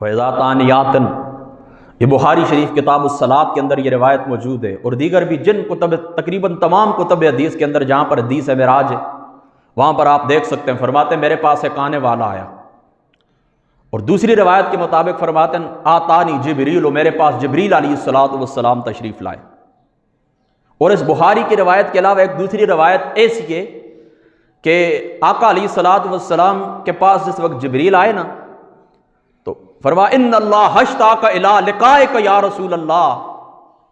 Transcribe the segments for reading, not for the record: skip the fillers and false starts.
فَإِذَا تَانِيَاتٍ، یہ بخاری شریف کتاب الصلاۃ کے اندر یہ روایت موجود ہے، اور دیگر بھی جن کتب تقریباً تمام کتب حدیث کے اندر جہاں پر حدیث معراج ہے وہاں پر آپ دیکھ سکتے ہیں۔ فرماتے ہیں میرے پاس ایک آنے والا آیا، اور دوسری روایت کے مطابق فرماتے ہیں آتانی جبریل، میرے پاس جبریل علیہ السلام تشریف لائے۔ اور اس بخاری کی روایت کے علاوہ ایک دوسری روایت ایسی ہے کہ آقا علیہ السلام کے پاس جس وقت جبریل آئے نا تو فرمایا ان اللہ اشتاق الی لقائک یا رسول اللہ،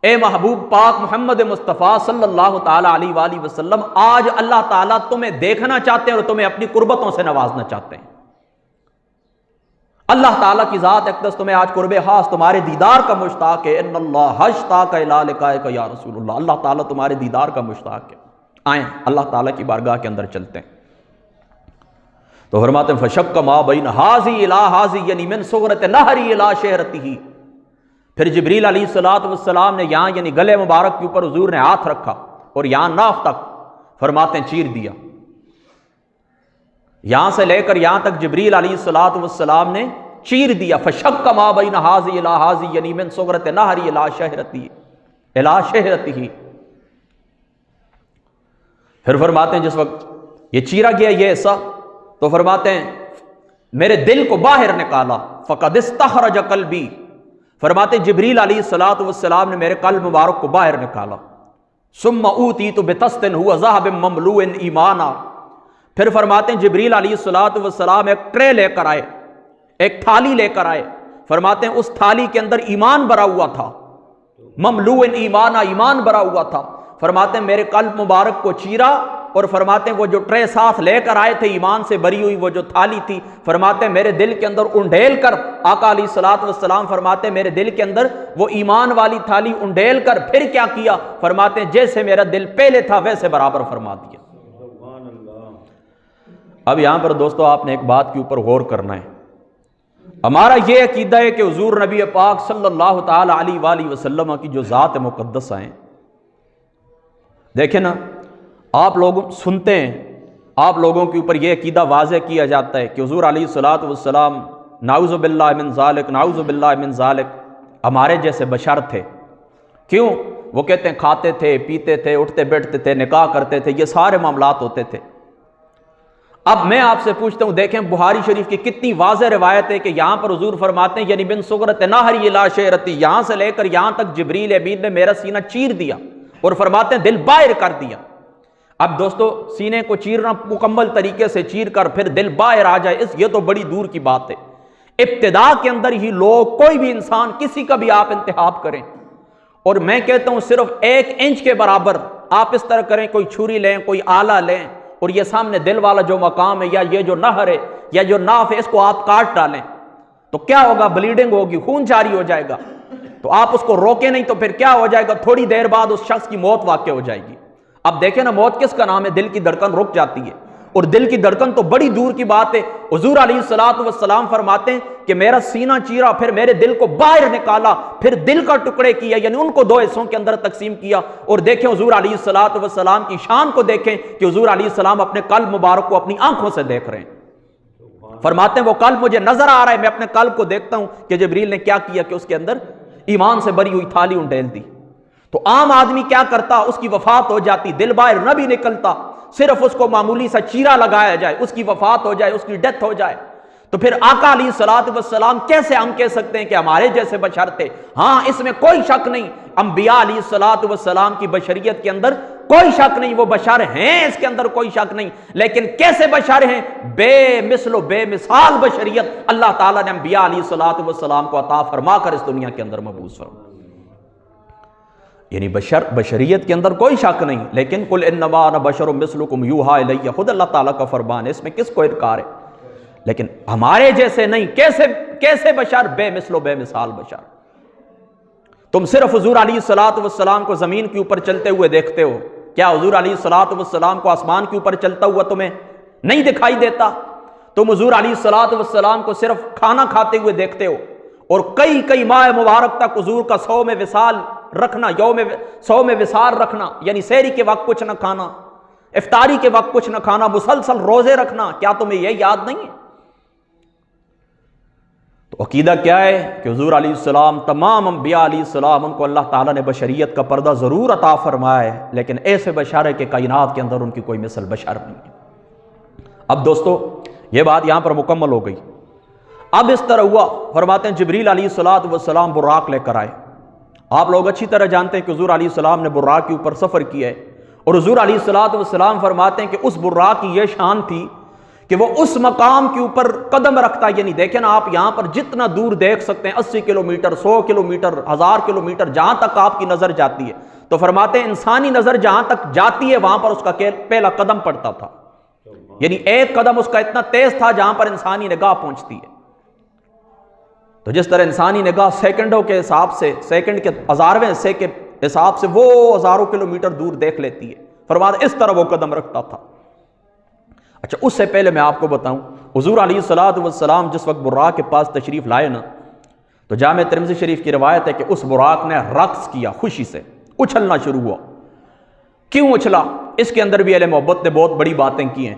اے محبوب پاک محمد مصطفیٰ صلی اللہ تعالی علیہ وآلہ وسلم، آج اللہ تعالیٰ تمہیں دیکھنا چاہتے ہیں اور تمہیں اپنی قربتوں سے نوازنا چاہتے ہیں۔ اللہ تعالیٰ کی ذات اقدس تمہیں آج قرب خاص تمہارے دیدار کا مشتاق ہے۔ ان اللہ اشتاق الی لقائک یا رسول اللہ، اللہ تعالیٰ تمہارے دیدار کا مشتاق ہے، آئیں اللہ تعالیٰ کی بارگاہ کے اندر چلتے ہیں۔ تو فرماتے ہیں فشق ما بین حاذی الی حاذی، یعنی من صغرۃ نہری الی شہرتہ۔ پھر جبریل علیہ السلام نے یہاں یعنی گلے مبارک کے اوپر حضور نے ہاتھ رکھا اور یہاں ناف تک فرماتے ہیں چیر دیا، یہاں سے لے کر یہاں تک جبریل علیہ السلام نے چیر دیا۔ فشق ما بین حاذی الی حاذی، یعنی من صغرۃ نہری الی شہرتہ۔ پھر فرماتے ہیں جس وقت یہ چیرا گیا یہ ایسا، تو فرماتے ہیں میرے دل کو باہر نکالا، فقد استخرج قلبی، فرماتے ہیں جبریل علیہ السلام نے میرے قلب مبارک کو باہر نکالا۔ ثم اوتیت بطست هو ذهب مملوء ایمانا، پھر فرماتے ہیں جبریل علیہ السلام ایک ٹرے لے کر آئے، ایک تھالی لے کر آئے، فرماتے ہیں اس تھالی کے اندر ایمان بھرا ہوا تھا، مملوء ایمانا، ایمان بھرا ہوا تھا۔ فرماتے ہیں میرے قلب مبارک کو چیرا، اور فرماتے ہیں وہ جو ٹرے ساتھ لے کر آئے تھے ایمان سے بری ہوئی وہ جو تھالی تھی، فرماتے ہیں میرے دل کے اندر انڈیل کر، آقا علیہ السلام فرماتے ہیں میرے دل کے اندر وہ ایمان والی تھالی انڈیل کر پھر کیا کیا، فرماتے ہیں جیسے میرا دل پہلے تھا ویسے برابر فرما دیا۔ اب یہاں پر دوستو آپ نے ایک بات کے اوپر غور کرنا ہے، ہمارا یہ عقیدہ ہے کہ حضور نبی پاک صلی اللہ تعالی علیہ وآلہ وسلم کی جو ذات مقدس ہیں، دیکھیں نا آپ لوگ سنتے ہیں، آپ لوگوں کے اوپر یہ عقیدہ واضح کیا جاتا ہے کہ حضور علیہ السلام نعوذ باللہ من ذالک، نعوذ باللہ من ذالک، ہمارے جیسے بشر تھے۔ کیوں؟ وہ کہتے ہیں کھاتے تھے، پیتے تھے، اٹھتے بیٹھتے تھے، نکاح کرتے تھے، یہ سارے معاملات ہوتے تھے۔ اب میں آپ سے پوچھتا ہوں، دیکھیں بخاری شریف کی کتنی واضح روایت ہے کہ یہاں پر حضور فرماتے ہیں یعنی من صغرۃ نہری الی شہرتہ، یہاں سے لے کر یہاں تک جبریل امین نے میرا سینہ چیر دیا اور فرماتے ہیں دل باہر کر دیا۔ اب دوستو سینے کو چیرنا مکمل طریقے سے چیر کر پھر دل باہر آ جائے، یہ تو بڑی دور کی بات ہے۔ ابتدا کے اندر ہی لوگ، کوئی بھی انسان کسی کا بھی آپ انتخاب کریں، اور میں کہتا ہوں صرف 1 انچ کے برابر آپ اس طرح کریں، کوئی چھری لیں، کوئی آلہ لیں، اور یہ سامنے دل والا جو مقام ہے یا یہ جو نہر ہے یا جو ناف ہے اس کو آپ کاٹ ڈالیں تو کیا ہوگا؟ بلیڈنگ ہوگی، خون جاری ہو جائے گا۔ تو آپ اس کو روکیں نہیں تو پھر کیا ہو جائے گا؟ تھوڑی دیر بعد اس شخص کی موت واقع ہو جائے گی۔ اب دیکھیں نا موت کس کا نام ہے؟ دل کی دھڑکن رک جاتی ہے، اور دل کی دھڑکن تو بڑی دور کی بات ہے۔ حضور علیہ السلام فرماتے ہیں کہ میرا سینہ چیرا، پھر میرے دل کو باہر نکالا، پھر دل کا ٹکڑے کیا، یعنی ان کو 2 حصوں کے اندر تقسیم کیا۔ اور دیکھیں حضور علیہ السلام کی شان کو دیکھیں کہ حضور علیہ السلام اپنے قلب مبارک کو اپنی آنکھوں سے دیکھ رہے ہیں۔ فرماتے ہیں وہ قلب مجھے نظر آ رہا ہے، میں اپنے قلب کو دیکھتا ہوں کہ جبریل نے کیا کیا کہ اس کے اندر ایمان سے بری ہوئی تھالی انڈیل دی۔ تو عام آدمی کیا کرتا؟ اس کی وفات ہو جاتی، دل باہر نہ بھی نکلتا، صرف اس کو معمولی سا چیرا لگایا جائے، اس کی وفات ہو جائے، اس کی ڈیتھ ہو جائے۔ تو پھر آقا علیہ السلام کیسے ہم کہہ سکتے ہیں کہ ہمارے جیسے بشر تھے؟ ہاں اس میں کوئی شک نہیں، انبیاء علیہ السلام کی بشریت کے اندر کوئی شک نہیں، وہ بشر ہیں، اس کے اندر کوئی شک نہیں، لیکن کیسے بشر ہیں؟ بے مثل و بے مثال بشریت اللہ تعالیٰ نے انبیاء علیہ السلام کو عطا فرما کر اس دنیا کے اندر مبعوث فرمایا۔ یعنی بشریت کے اندر کوئی شک نہیں، لیکن قل انما انا بشر مثلکم یوحی الی، خود اللہ تعالیٰ کا فرمان ہے، اس میں کس کو انکار ہے؟ لیکن ہمارے جیسے نہیں، کیسے بشر؟ بے مثل و بے مثال بشر۔ تم صرف حضور علیہ السلام کو زمین کے اوپر چلتے ہوئے دیکھتے ہو، کیا حضور علیہ السلام کو آسمان کے اوپر چلتا ہوا تمہیں نہیں دکھائی دیتا؟ تم حضور علیہ السلام کو صرف کھانا کھاتے ہوئے دیکھتے ہو، اور کئی ماہ مبارک تک حضور کا 100 میں وصال رکھنا، 100 میں وصال رکھنا، یعنی سحری کے وقت کچھ نہ کھانا، افطاری کے وقت کچھ نہ کھانا، مسلسل روزے رکھنا، کیا تمہیں یہ یاد نہیں ہے؟ تو تو عقیدہ کیا ہے کہ حضور علیہ السلام تمام انبیاء علیہ السلام ان کو اللہ تعالیٰ نے بشریت کا پردہ ضرور عطا فرمایا ہے، لیکن ایسے بشر ہے کہ کائنات کے اندر ان کی کوئی مثل بشر نہیں ہے۔ اب دوستو یہ بات یہاں پر مکمل ہو گئی۔ اب اس طرح ہوا، فرماتے ہیں جبریل علیہ السلام براق لے کر آئے۔ آپ لوگ اچھی طرح جانتے ہیں کہ حضور علیہ السلام نے براق کے اوپر سفر کیا ہے، اور حضور علیہ السلام فرماتے ہیں کہ اس براق کی یہ شان تھی کہ وہ اس مقام کے اوپر قدم رکھتا، یعنی دیکھیں نا آپ یہاں پر جتنا دور دیکھ سکتے ہیں، 80 کلومیٹر، 100 کلومیٹر، 1000 کلومیٹر، جہاں تک آپ کی نظر جاتی ہے، تو فرماتے ہیں انسانی نظر جہاں تک جاتی ہے وہاں پر اس کا پہلا قدم پڑتا تھا، یعنی ایک قدم اس کا اتنا تیز تھا جہاں پر انسانی نگاہ پہنچتی ہے۔ تو جس طرح انسانی نگاہ سیکنڈوں کے حساب سے، سیکنڈ کے 1000ویں حصے کے حساب سے وہ ہزاروں کلومیٹر دور دیکھ لیتی ہے، فرماتے اس طرح وہ قدم رکھتا تھا۔ اچھا، اس سے پہلے میں آپ کو بتاؤں، حضور علیہ السلام جس وقت براق کے پاس تشریف لائے نا، تو جامع ترمذی شریف کی روایت ہے کہ اس براق نے رقص کیا، خوشی سے اچھلنا شروع ہوا۔ کیوں اچھلا؟ اس کے اندر بھی اہل محبت نے بہت بڑی باتیں کی ہیں،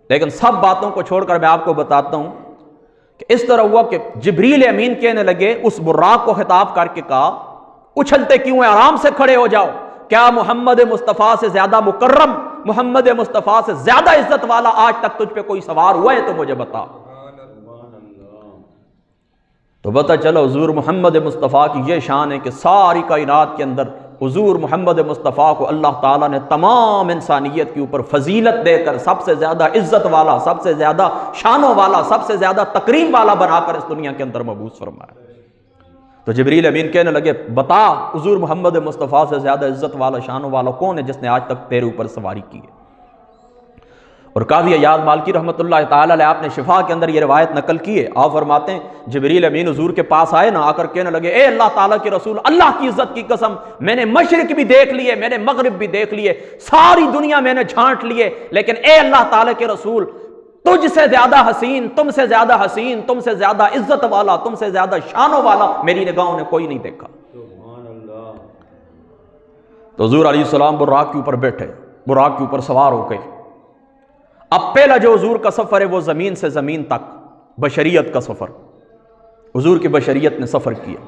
لیکن سب باتوں کو چھوڑ کر میں آپ کو بتاتا ہوں کہ اس طرح ہوا کہ جبریل امین کہنے لگے، اس براق کو خطاب کر کے کہا، اچھلتے کیوں ہیں، آرام سے کھڑے ہو جاؤ، کیا محمد مصطفیٰ سے زیادہ مکرم، محمد مصطفیٰ سے زیادہ عزت والا آج تک تجھ پہ کوئی سوار ہوا ہے تو مجھے بتا۔ تو پتہ چلا حضور محمد مصطفیٰ کی یہ شان ہے کہ ساری کائنات کے اندر حضور محمد مصطفیٰ کو اللہ تعالیٰ نے تمام انسانیت کے اوپر فضیلت دے کر سب سے زیادہ عزت والا، سب سے زیادہ شانوں والا، سب سے زیادہ تکریم والا بنا کر اس دنیا کے اندر مبعوث فرمایا۔ تو جبریل امین کہنے لگے، بتا حضور محمد مصطفیٰ سے زیادہ عزت والا، شانوں والا کون ہے جس نے آج تک تیرے اوپر سواری کی ہے؟ اور قاضی عیاض مالکی رحمۃ اللہ تعالیٰ علیہ آپ نے شفا کے اندر یہ روایت نقل کی ہے۔ آپ فرماتے ہیں جبریل امین حضور کے پاس آئے نا، آ کر کہنے لگے، اے اللہ تعالیٰ کے رسول، اللہ کی عزت کی قسم، میں نے مشرق بھی دیکھ لیے، میں نے مغرب بھی دیکھ لیے، ساری دنیا میں نے چھانٹ لیے، لیکن اے اللہ تعالیٰ کے رسول، تجھ سے زیادہ حسین، تم سے زیادہ حسین، تم سے زیادہ عزت والا، تم سے زیادہ شانوں والا میری نگاہوں نے کوئی نہیں دیکھا۔ تو حضور علیہ السلام براق کے اوپر بیٹھے، براق کے اوپر سوار ہو گئے۔ اب پہلا جو حضور کا سفر ہے وہ زمین سے زمین تک، بشریت کا سفر، حضور کی بشریت نے سفر کیا،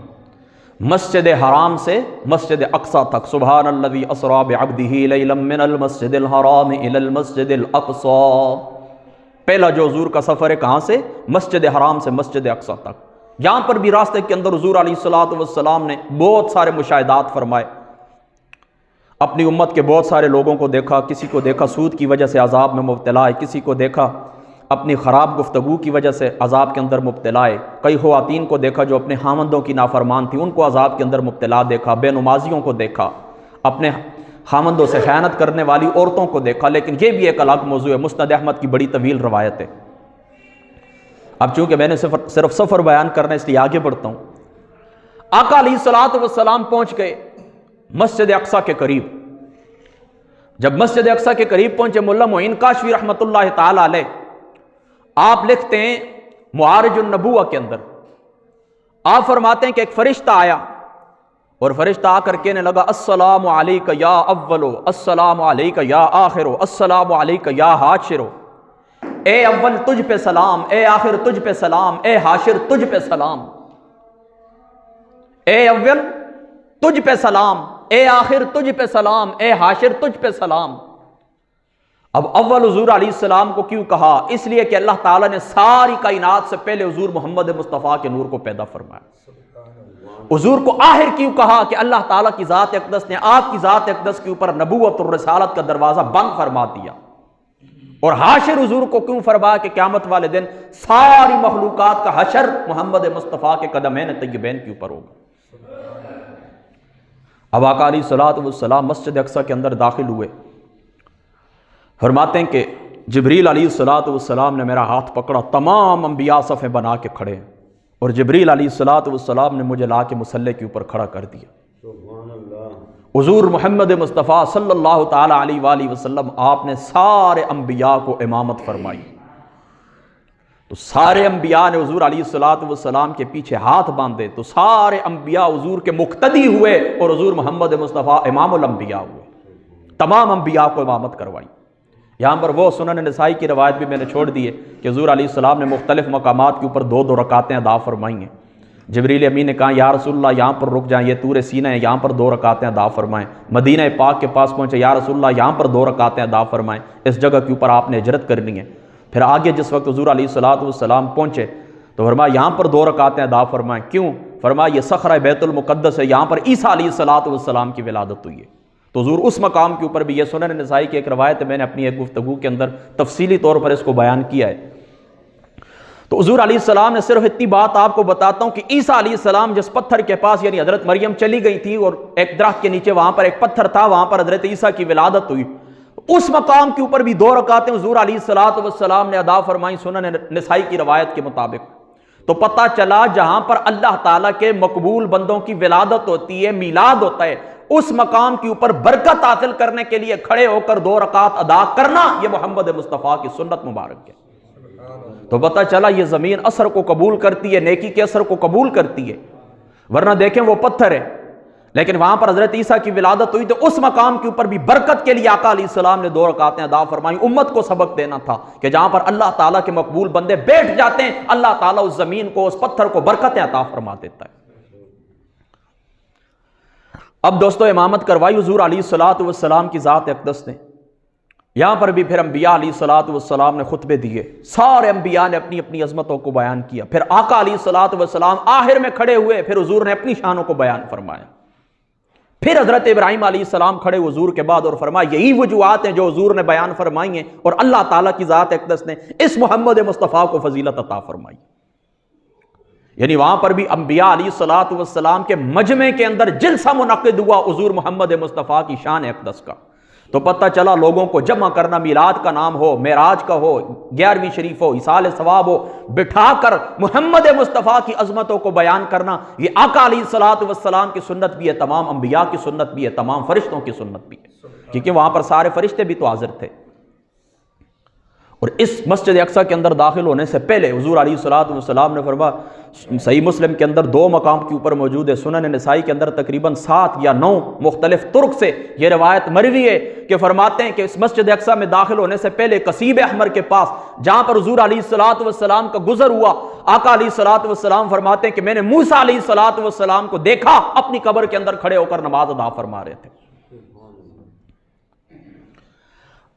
مسجد حرام سے مسجد اقصی تک۔ سبحان الذی اسری بعبدہ لیلا من المسجد الحرام الی المسجد الاقصی۔ پہلا جو حضور کا سفر ہے کہاں سے؟ مسجد حرام سے مسجد اقصی تک۔ یہاں پر بھی راستے کے اندر حضور علیہ السلام نے بہت سارے مشاہدات فرمائے، اپنی امت کے بہت سارے لوگوں کو دیکھا، کسی کو دیکھا سود کی وجہ سے عذاب میں مبتلا ہے، کسی کو دیکھا اپنی خراب گفتگو کی وجہ سے عذاب کے اندر مبتلا ہے، کئی خواتین کو دیکھا جو اپنے خامندوں کی نافرمان تھی، ان کو عذاب کے اندر مبتلا دیکھا، بے نمازیوں کو دیکھا، اپنے خامندوں سے خیانت کرنے والی عورتوں کو دیکھا۔ لیکن یہ بھی ایک الگ موضوع ہے، مسند احمد کی بڑی طویل روایت ہے۔ اب چونکہ میں نے صرف سفر بیان کرنا اس لیے آگے بڑھتا ہوں۔ آقا علیہ السلام پہنچ گئے مسجد اقصی کے قریب۔ جب مسجد اقصی کے قریب پہنچے، مولا معین کاشفی رحمۃ اللہ تعالی علیہ آپ لکھتے ہیں معارج النبوہ کے اندر، آپ فرماتے ہیں کہ ایک فرشتہ آیا، اور فرشتہ آ کر کہنے لگا، السلام علیک یا اولو، السلام علیک یا آخرو، السلام علیک یا حاشرو۔ اے اول تجھ پہ سلام، اے آخر تجھ پہ سلام، اے حاشر تجھ پہ سلام۔ اے اول تجھ پہ سلام، اے آخر تجھ پہ سلام، اے حاشر تجھ پہ سلام۔ اب اول حضور علیہ السلام کو کیوں کہا؟ اس لیے کہ اللہ تعالیٰ نے ساری کائنات سے پہلے حضور محمد مصطفیٰ کے نور کو پیدا فرمایا۔ حضور کو آخر کیوں کہا؟ کہ اللہ تعالیٰ کی ذات اقدس نے آپ کی ذات اقدس کے اوپر نبوت اور رسالت کا دروازہ بند فرما دیا۔ اور حاشر حضور کو کیوں فرمایا؟ کہ قیامت والے دن ساری مخلوقات کا حشر محمد مصطفیٰ کے قدمین طیبین کے اوپر ہوگا۔ اب آقا علیہ السلام مسجد اقصی کے اندر داخل ہوئے، فرماتے ہیں کہ جبریل علیہ السلام نے میرا ہاتھ پکڑا، تمام انبیاء صفیں بنا کے کھڑے ہیں، اور جبریل علیہ السلام نے مجھے لا کے مصلی کے اوپر کھڑا کر دیا۔ حضور محمد مصطفیٰ صلی اللہ تعالی علیہ وآلہ وسلم آپ نے سارے انبیاء کو امامت فرمائی۔ تو سارے انبیاء نے حضور علیہ السلام کے پیچھے ہاتھ باندھے، تو سارے انبیاء حضور کے مقتدی ہوئے، اور حضور محمد مصطفیٰ امام الانبیاء ہوئے، تمام انبیاء کو امامت کروائی۔ یہاں پر وہ سنن نسائی کی روایت بھی میں نے چھوڑ دی ہے کہ حضور علیہ السلام نے مختلف مقامات کے اوپر 2 رکعتیں ادا فرمائی ہیں۔ جبریل امین نے کہا یا رسول اللہ یہاں پر رک جائیں، یہ طور سینہ ہے، یہاں پر 2 رکعتیں ادا فرمائیں۔ مدینہ پاک کے پاس پہنچے، یا رسول اللہ یہاں پر 2 رکعتیں ادا فرمائیں، اس جگہ کے اوپر آپ نے ہجرت کرنی ہے۔ پھر آگے جس وقت حضور علیہ السلام پہنچے تو فرمایا یہاں پر 2 رکعتیں ادا فرمائیں۔ کیوں؟ فرمایا یہ صخرہ بیت المقدس ہے، یہاں پر عیسیٰ علیہ السلام کی ولادت ہوئی ہے۔ تو حضور اس مقام کے اوپر بھی، یہ سنن نسائی کی ایک روایت ہے، میں نے اپنی ایک گفتگو کے اندر تفصیلی طور پر اس کو بیان کیا ہے۔ تو حضور علیہ السلام نے صرف اتنی بات آپ کو بتاتا ہوں کہ عیسیٰ علیہ السلام جس پتھر کے پاس، یعنی حضرت مریم چلی گئی تھی اور ایک درخت کے نیچے وہاں پر ایک پتھر تھا، وہاں پر حضرت عیسیٰ کی ولادت ہوئی، اس مقام کے اوپر بھی 2 رکعتیں حضور علیہ السلام نے ادا فرمائی سنن نسائی کی روایت کے مطابق۔ تو پتہ چلا جہاں پر اللہ تعالیٰ کے مقبول بندوں کی ولادت ہوتی ہے، میلاد ہوتا ہے، اس مقام کے اوپر برکت حاصل کرنے کے لیے کھڑے ہو کر 2 رکعت ادا کرنا یہ محمد مصطفیٰ کی سنت مبارک ہے۔ تو پتہ چلا یہ زمین اثر کو قبول کرتی ہے، نیکی کے اثر کو قبول کرتی ہے، ورنہ دیکھیں وہ پتھر ہے، لیکن وہاں پر حضرت عیسیٰ کی ولادت ہوئی تو اس مقام کے اوپر بھی برکت کے لیے آقا علیہ السلام نے 2 رکعتیں ادا فرمائی۔ امت کو سبق دینا تھا کہ جہاں پر اللہ تعالیٰ کے مقبول بندے بیٹھ جاتے ہیں، اللہ تعالیٰ اس زمین کو، اس پتھر کو برکتیں عطا فرما دیتا ہے۔ اب دوستو امامت کروائی حضور علیہ السلام کی ذات اقدس نے۔ یہاں پر بھی پھر انبیاء علیہ السلام نے خطبے دیے، سارے انبیاء نے اپنی اپنی عظمتوں کو بیان کیا، پھر آقا علیہ السلام آخر میں کھڑے ہوئے، پھر حضور نے اپنی شانوں کو بیان فرمایا۔ پھر حضرت ابراہیم علیہ السلام کھڑے حضور کے بعد اور فرمایا یہی وجوہات ہیں جو حضور نے بیان فرمائی ہیں، اور اللہ تعالیٰ کی ذات اقدس نے اس محمد مصطفیٰ کو فضیلت عطا فرمائی۔ یعنی وہاں پر بھی انبیاء علیہ السلام کے مجمع کے اندر جلسہ منعقد ہوا حضور محمد مصطفیٰ کی شان اقدس کا۔ تو پتہ چلا لوگوں کو جمع کرنا، میلاد کا نام ہو، معراج کا ہو، 11ویں شریف ہو، ایصال ثواب ہو، بٹھا کر محمد مصطفیٰ کی عظمتوں کو بیان کرنا، یہ آقا علیہ السلام کی سنت بھی ہے، تمام انبیاء کی سنت بھی ہے، تمام فرشتوں کی سنت بھی ہے، کیونکہ وہاں پر سارے فرشتے بھی تو حاضر تھے۔ اور اس مسجد اقصیٰ کے اندر داخل ہونے سے پہلے حضور علیہ السلام نے فرمایا، صحیح مسلم کے اندر 2 مقام کے اوپر موجود ہے، سنن نسائی کے اندر تقریباً 7 یا 9 مختلف طرق سے یہ روایت مروی ہے کہ فرماتے ہیں کہ اس مسجد اقصیٰ میں داخل ہونے سے پہلے قصیب احمر کے پاس جہاں پر حضور علیہ السلام کا گزر ہوا، آقا علیہ السلام فرماتے ہیں کہ میں نے موسیٰ علیہ السلام کو دیکھا اپنی قبر کے اندر کھڑے ہو کر نماز ادا فرما رہے تھے۔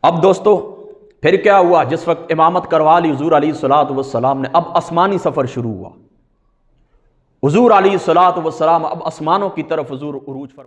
اب دوستو پھر کیا ہوا؟ جس وقت امامت کروا لی حضور علیہ السلام نے، اب آسمانی سفر شروع ہوا۔ حضور علیہ السلام اب آسمانوں کی طرف حضور عروج فرما